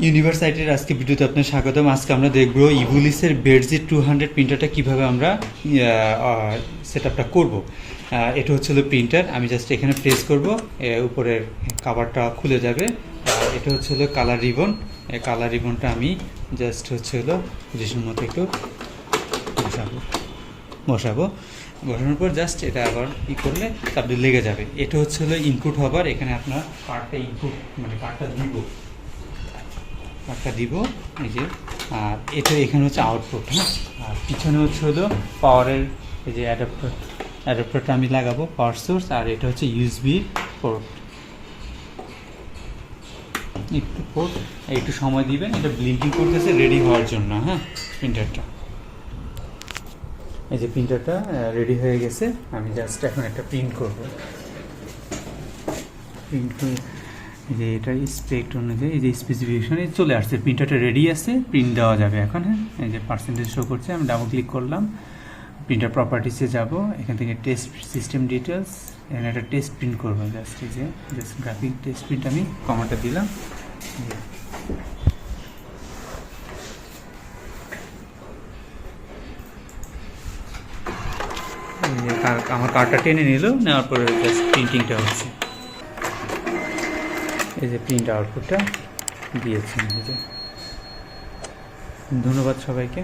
ইউনিভার্সাইটির আজকে ভিডিওতে আপনার স্বাগতম। আজকে আমরা দেখব ইভোলিসের বেডজি 200 প্রিন্টারটা কিভাবে আমরা সেট আপটা করবো। এটা হচ্ছে হলো প্রিন্টার। আমি জাস্ট এখানে প্রেস করব, উপরের কাভারটা খুলে যাবে। এটা হচ্ছে হলো কালার রিবন। এই কালার রিবনটা আমি জাস্ট হচ্ছে হলো পজিশন মতো একটু বসাবো। বসানোর পর জাস্ট এটা আবার ই করলে তারপরে লেগে যাবে। এটা হচ্ছে হলো ইনপুট হবার, এখানে আপনার কার্ডটা ইনপুট মানে কার্ডটা দিব এই যে। আর এটা এখানে হচ্ছে আউটপুট, হ্যাঁ। আর পিছনে হচ্ছে হলো পাওয়ারের এই যে অ্যাডাপ্টারটা আমি লাগাবো, পাওয়ার সোর্স। আর এটা হচ্ছে ইউএসবি পোর্ট, একটু সময় দিবেন। এটা ব্লিঙ্কিং করতেছে রেডি হওয়ার জন্য, হ্যাঁ। প্রিন্টারটা এই যে প্রিন্টারটা রেডি হয়ে গেছে। আমি জাস্ট এখন একটা প্রিন্ট করব। প্রিন্ট করে এই যে এটা স্পেক্ট অনুযায়ী এই যে স্পেসিফিকেশনে চলে আসছে, প্রিন্টারটা রেডি আছে, প্রিন্ট দেওয়া যাবে এখন, হ্যাঁ। এই যে পার্সেন্টেজ শো করছে, আমি ডাবল ক্লিক করলাম, প্রিন্টার প্রপার্টিসে যাব, এখান থেকে টেস্ট সিস্টেম ডিটেলস, এখানে একটা টেস্ট প্রিন্ট করবো। জাস্ট এই যে গ্রাফিক টেস্ট প্রিন্ট আমি কমাটা দিলাম। আমার কার্ডটা টেনে নিল, নেওয়ার পরে জাস্ট প্রিন্টিংটা হচ্ছে। এই যে প্রিন্ট আউটপুটটা দিয়েছেন। এই যে ধন্যবাদ সবাইকে।